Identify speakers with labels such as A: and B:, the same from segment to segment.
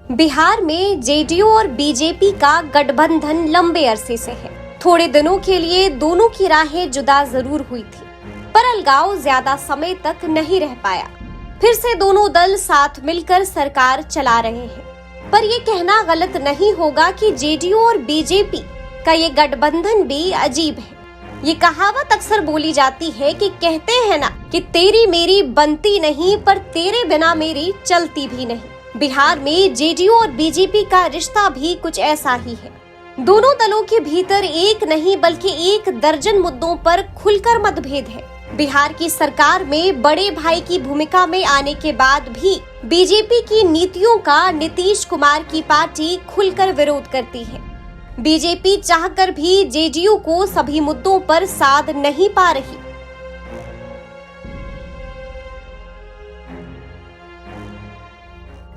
A: बिहार में जेडीयू और बीजेपी का गठबंधन लंबे अरसे से है। थोड़े दिनों के लिए दोनों की राहें जुदा जरूर हुई थी, पर अलगाव ज्यादा समय तक नहीं रह पाया। फिर से दोनों दल साथ मिलकर सरकार चला रहे हैं। पर ये कहना गलत नहीं होगा कि जेडीयू और बीजेपी का ये गठबंधन भी अजीब है। ये कहावत अक्सर बोली जाती है कि कहते हैं ना कि तेरी मेरी बनती नहीं, पर तेरे बिना मेरी चलती भी नहीं। बिहार में जेडीयू और बीजेपी का रिश्ता भी कुछ ऐसा ही है। दोनों दलों के भीतर एक नहीं बल्कि 1 दर्जन मुद्दों पर खुलकर मतभेद है। बिहार की सरकार में बड़े भाई की भूमिका में आने के बाद भी बीजेपी की नीतियों का नीतीश कुमार की पार्टी खुलकर विरोध करती है। बीजेपी चाहकर भी जेडीयू को सभी मुद्दों पर साध नहीं पा रही।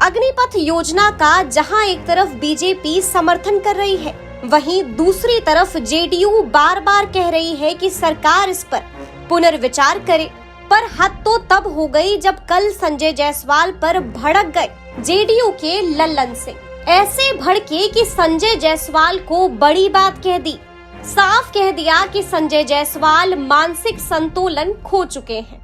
A: अग्निपथ योजना का जहां एक तरफ बीजेपी समर्थन कर रही है, वहीं दूसरी तरफ जेडीयू बार बार कह रही है कि सरकार इस पर पुनर्विचार करे। पर हद तो तब हो गई जब कल संजय जायसवाल पर भड़क गए जेडीयू के लल्लन सिंह। ऐसे भड़के कि संजय जायसवाल को बड़ी बात कह दी। साफ कह दिया कि संजय जायसवाल मानसिक संतुलन खो चुके हैं।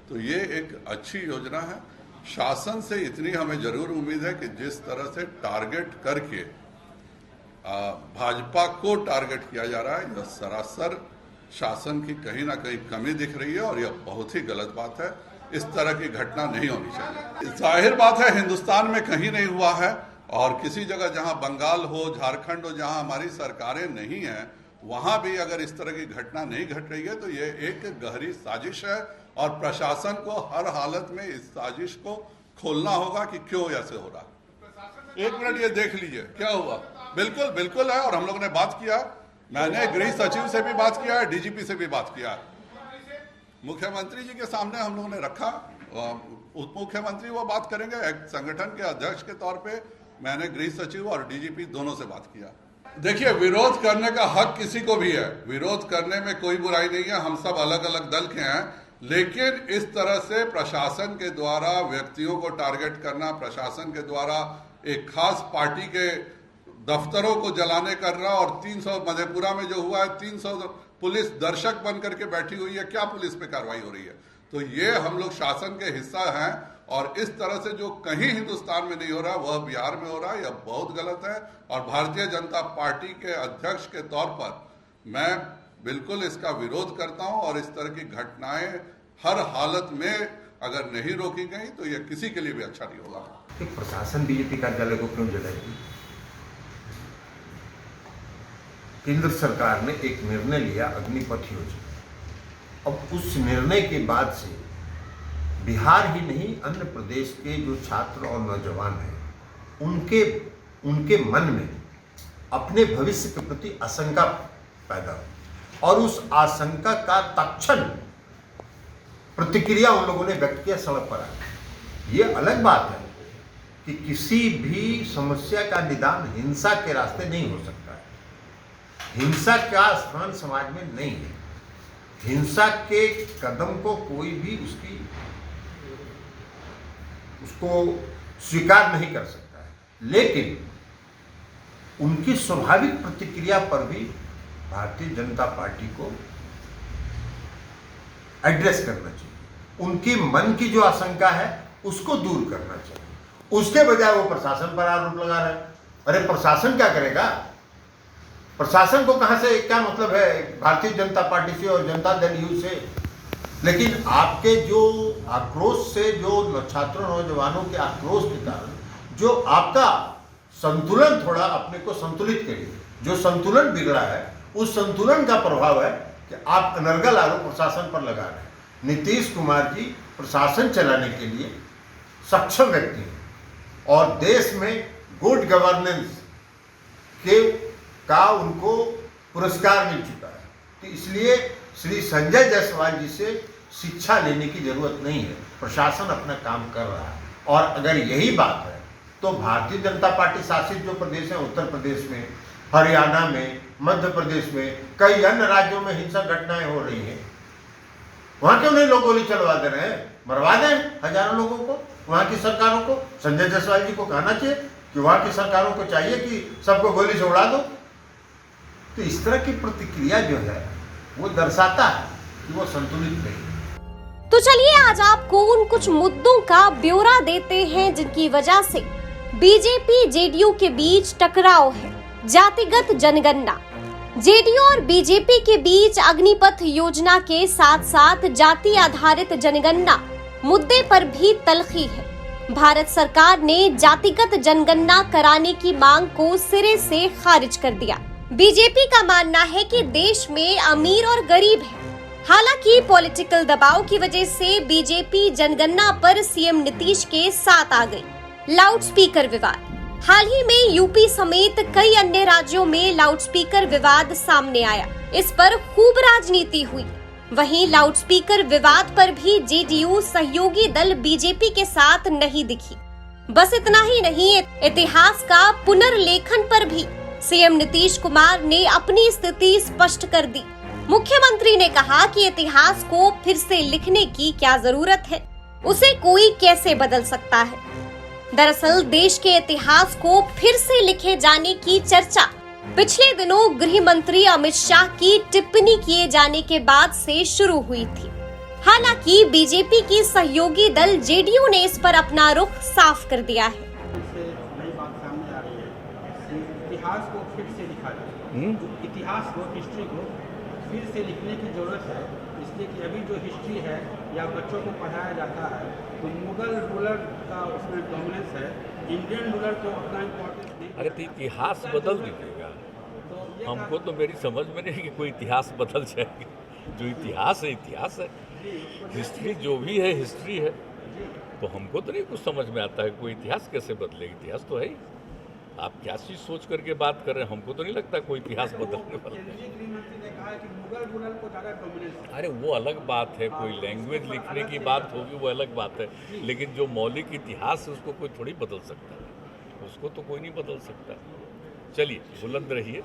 B: तो ये एक अच्छी योजना है। शासन से इतनी हमें जरूर उम्मीद है कि जिस तरह से टारगेट करके भाजपा को टारगेट किया जा रहा है, यह सरासर शासन की कहीं ना कहीं कमी दिख रही है और यह बहुत ही गलत बात है। इस तरह की घटना नहीं होनी चाहिए। जाहिर बात है हिंदुस्तान में कहीं नहीं हुआ है, और किसी जगह जहां बंगाल हो, झारखंड हो, जहां हमारी सरकारें नहीं है, वहां भी अगर इस तरह की घटना नहीं घट रही है तो ये एक गहरी साजिश है और प्रशासन को हर हालत में इस साजिश को खोलना होगा कि क्यों ऐसे हो रहा है। 1 मिनट ये देख लीजिए क्या हुआ। बिल्कुल बिल्कुल है, और हम लोगों ने बात किया। मैंने गृह सचिव से भी बात किया है, डीजीपी से भी बात किया है। मुख्यमंत्री जी के सामने हम लोगों ने रखा। उप मुख्यमंत्री वो बात करेंगे, एक संगठन के अध्यक्ष के तौर पे मैंने गृह सचिव और डीजीपी दोनों से बात किया। देखिए, विरोध करने का हक किसी को भी है, विरोध करने में कोई बुराई नहीं है। हम सब अलग अलग दल के हैं, लेकिन इस तरह से प्रशासन के द्वारा व्यक्तियों को टारगेट करना, प्रशासन के द्वारा एक खास पार्टी के दफ्तरों को जलाने करना, और 300 मधेपुरा में जो हुआ है 300 पुलिस दर्शक बन करके बैठी हुई है, क्या पुलिस पे कार्रवाई हो रही है? तो ये हम लोग शासन के हिस्सा हैं, और इस तरह से जो कहीं हिंदुस्तान में नहीं हो रहा वह बिहार में हो रहा है। यह बहुत गलत है, और भारतीय जनता पार्टी के अध्यक्ष के तौर पर मैं बिल्कुल इसका विरोध करता हूं, और इस तरह की घटनाएं हर हालत में अगर नहीं रोकी गई तो यह किसी के लिए भी अच्छा नहीं होगा।
C: प्रशासन बीजेपी कार्यालय को क्यों जलाएगी? केंद्र सरकार ने एक निर्णय लिया, अग्निपथ योजना। अब उस निर्णय के बाद से बिहार ही नहीं, अन्य प्रदेश के जो छात्र और नौजवान हैं उनके मन में अपने भविष्य के प्रति आशंका पैदा हुई, और उस आशंका का तत्क्षण प्रतिक्रिया उन लोगों ने व्यक्त किया सड़क पर आकर। ये अलग बात है कि किसी भी समस्या का निदान हिंसा के रास्ते नहीं हो सकता है। हिंसा का स्थान समाज में नहीं है। हिंसा के कदम को कोई भी उसको स्वीकार नहीं कर सकता है, लेकिन उनकी स्वाभाविक प्रतिक्रिया पर भी भारतीय जनता पार्टी को एड्रेस करना चाहिए। उनके मन की जो आशंका है उसको दूर करना चाहिए। उसके बजाय वो प्रशासन पर आरोप लगा रहे हैं। अरे प्रशासन क्या करेगा? प्रशासन को कहां से क्या मतलब है भारतीय जनता पार्टी से और जनता दल यू से? लेकिन आपके जो आक्रोश से, जो छात्रों नौजवानों के आक्रोश के कारण जो आपका संतुलन, थोड़ा अपने को संतुलित करिए। जो संतुलन बिगड़ा है उस संतुलन का प्रभाव है कि आप अनर्गल आरोप प्रशासन पर लगा रहे हैं। नीतीश कुमार जी प्रशासन चलाने के लिए सक्षम व्यक्ति हैं, और देश में गुड गवर्नेंस का उनको पुरस्कार मिल चुका है। तो इसलिए श्री संजय जायसवाल जी से शिक्षा लेने की जरूरत नहीं है। प्रशासन अपना काम कर रहा है, और अगर यही बात है तो भारतीय जनता पार्टी शासित जो प्रदेश हैं, उत्तर प्रदेश में, हरियाणा में, मध्य प्रदेश में, कई अन्य राज्यों में हिंसक घटनाएं हो रही हैं। वहां क्यों नहीं लोग गोली चलवा दे रहे हैं? मरवा दें हजारों लोगों को, वहां की सरकारों को। संजय जायसवाल जी को कहना चाहिए कि वहां की सरकारों को चाहिए कि सबको गोली से उड़ा दो। तो इस तरह की प्रतिक्रिया जो है वो दर्शाता है कि वो संतुलित नहीं।
A: तो चलिए आज आपको उन कुछ मुद्दों का ब्यौरा देते हैं जिनकी वजह से बीजेपी जेडीयू के बीच टकराव है। जातिगत जनगणना। जेडीयू और बीजेपी के बीच अग्निपथ योजना के साथ साथ जाति आधारित जनगणना मुद्दे पर भी तल्खी है। भारत सरकार ने जातिगत जनगणना कराने की मांग को सिरे से खारिज कर दिया। बीजेपी का मानना है कि देश में अमीर और गरीब है। हालांकि पॉलिटिकल दबाव की वजह से बीजेपी जनगणना पर सीएम नीतीश के साथ आ गई। लाउडस्पीकर विवाद। हाल ही में यूपी समेत कई अन्य राज्यों में लाउडस्पीकर विवाद सामने आया। इस पर खूब राजनीति हुई। वहीं लाउडस्पीकर विवाद पर भी जेडीयू सहयोगी दल बीजेपी के साथ नहीं दिखी। बस इतना ही नहीं, इतिहास का पुनर्लेखन पर भी सीएम नीतीश कुमार ने अपनी स्थिति स्पष्ट कर दी। मुख्यमंत्री ने कहा कि इतिहास को फिर से लिखने की क्या जरूरत है, उसे कोई कैसे बदल सकता है। दरअसल देश के इतिहास को फिर से लिखे जाने की चर्चा पिछले दिनों गृह मंत्री अमित शाह की टिप्पणी किए जाने के बाद से शुरू हुई थी। हालांकि बीजेपी की सहयोगी दल जेडीयू ने इस पर अपना रुख साफ कर दिया है।
D: नई बात सामने आ रही है, इतिहास को फिर से लिखा जाए। इतिहास को, हिस्ट्री को फिर से लिखने की जरूरत है, इसलिए कि अभी जो हिस्ट्री है या बच्चों को पढ़ाया जाता है तो मुगल रूलर का उसमें डोमिनेंस है, इंडियन रूलर को उतना इम्पोर्टेंस नहीं।
E: अरे तो इतिहास बदल दीजिएगा। हमको तो मेरी समझ में नहीं कि कोई इतिहास बदल जाएगी। जो इतिहास है इतिहास है, हिस्ट्री जो भी है हिस्ट्री है। तो हमको तो नहीं कुछ समझ में आता है कोई इतिहास कैसे बदलेगा। इतिहास तो है ही। आप क्या चीज़ सोच करके बात कर रहे हैं, हमको तो नहीं लगता कोई इतिहास बदलने वाला है। अरे वो अलग बात है, कोई लैंग्वेज लिखने की बात होगी वो अलग बात है, लेकिन जो मौलिक इतिहास है उसको कोई थोड़ी बदल सकता है, उसको तो कोई नहीं बदल सकता। चलिए बुलंद रहिए।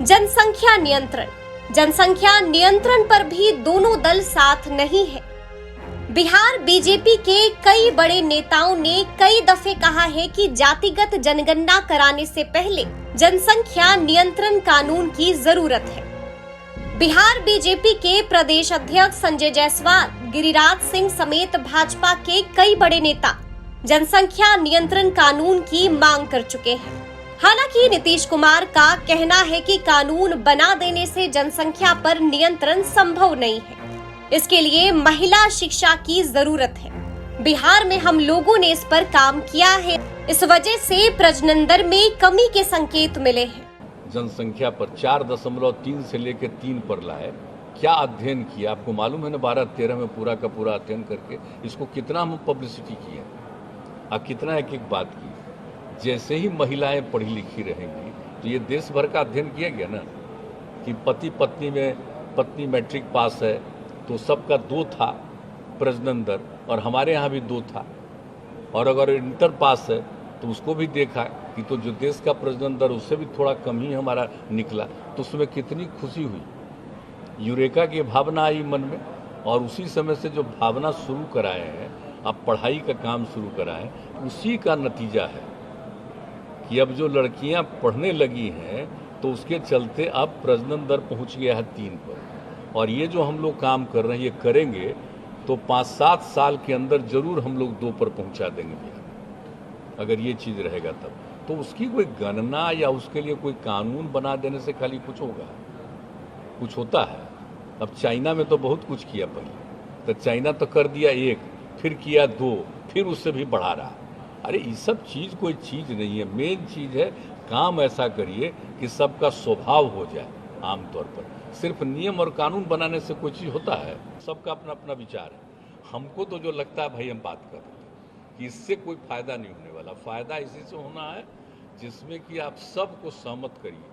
A: जनसंख्या नियंत्रण। जनसंख्या नियंत्रण पर भी दोनों दल साथ नहीं है। बिहार बीजेपी के कई बड़े नेताओं ने कई दफे कहा है कि जातिगत जनगणना कराने से पहले जनसंख्या नियंत्रण कानून की जरूरत है। बिहार बीजेपी के प्रदेश अध्यक्ष संजय जायसवाल, गिरिराज सिंह समेत भाजपा के कई बड़े नेता जनसंख्या नियंत्रण कानून की मांग कर चुके हैं। हालांकि नीतीश कुमार का कहना है कि कानून बना देने से जनसंख्या पर नियंत्रण संभव नहीं है। इसके लिए महिला शिक्षा की जरूरत है। बिहार में हम लोगों ने इस पर काम किया है, इस वजह से प्रजनन दर में कमी के संकेत मिले हैं।
E: जनसंख्या पर 4.3 से लेकर 3 पर लाए। क्या अध्ययन किया आपको मालूम है ना। 12-13 में पूरा का पूरा अध्ययन करके इसको कितना हम पब्लिसिटी किया और कितना एक एक बात की। जैसे ही महिलाएं पढ़ी लिखी रहेंगी तो ये देश भर का अध्ययन किया गया ना कि पति पत्नी में पत्नी मैट्रिक पास है तो सबका 2 था प्रजनन दर, और हमारे यहाँ भी 2 था। और अगर इंटर पास है तो उसको भी देखा कि तो जो देश का प्रजनन दर उससे भी थोड़ा कम ही हमारा निकला, तो उसमें कितनी खुशी हुई। यूरेका की भावना आई मन में, और उसी समय से जो भावना शुरू कराए हैं, अब पढ़ाई का काम शुरू कराएं, उसी का नतीजा है कि अब जो लड़कियां पढ़ने लगी हैं तो उसके चलते अब प्रजनन दर पहुंच गया है 3 पर। और ये जो हम लोग काम कर रहे हैं ये करेंगे तो 5-7 साल के अंदर जरूर हम लोग 2 पर पहुंचा देंगे बिहार, अगर ये चीज़ रहेगा तब। तो उसकी कोई गणना या उसके लिए कोई कानून बना देने से खाली कुछ होगा, कुछ होता है। अब चाइना में तो बहुत कुछ किया पहले, तो चाइना तो कर दिया 1, फिर किया 2, फिर उससे भी बढ़ा रहा। अरे ये सब चीज़ कोई चीज़ नहीं है। मेन चीज़ है काम ऐसा करिए कि सबका स्वभाव हो जाए। आमतौर पर सिर्फ नियम और कानून बनाने से कोई चीज़ होता है। सबका अपना अपना विचार है। हमको तो जो लगता है भाई हम बात कर रहे हैं कि इससे कोई फ़ायदा नहीं होने वाला। फ़ायदा इसी से होना है जिसमें कि आप सबको सहमत करिए,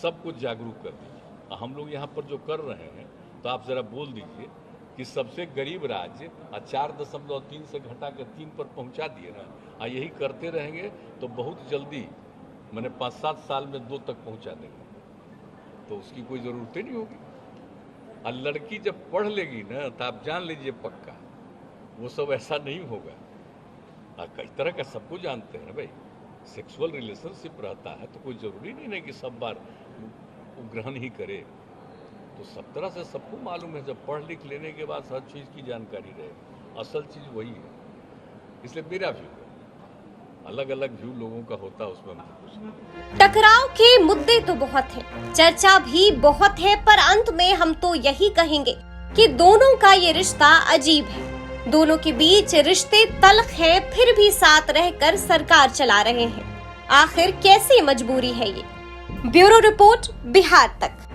E: सबको जागरूक कर दीजिए। हम लोग यहाँ पर जो कर रहे हैं तो आप ज़रा बोल दीजिए कि सबसे गरीब राज्य 4.3 से घटा कर 3 पर पहुँचा दिए ना, और यही करते रहेंगे तो बहुत जल्दी मैंने 5-7 साल में 2 तक पहुँचा देंगे, तो उसकी कोई ज़रूरत ही नहीं होगी। और लड़की जब पढ़ लेगी ना तो आप जान लीजिए पक्का वो सब ऐसा नहीं होगा। कई तरह का सबको जानते हैं ना भाई, सेक्सुअल रिलेशनशिप रहता है तो कोई ज़रूरी नहीं है कि सब बार वो ग्रहण ही करे। तो सब तरह से सबको मालूम है, जब पढ़ लिख लेने के बाद हर चीज़ की जानकारी रहे, असल चीज़ वही है। इसलिए मेरा व्यू है, अलग अलग व्यू लोगों का होता है, उसमें हम कुछ नहीं।
A: टकराव के मुद्दे तो बहुत हैं, चर्चा भी बहुत है, पर अंत में हम तो यही कहेंगे कि दोनों का ये रिश्ता अजीब है। दोनों के बीच रिश्ते तल्ख हैं, फिर भी साथ रहकर सरकार चला रहे हैं। आखिर कैसी मजबूरी है ये? ब्यूरो रिपोर्ट, बिहार तक।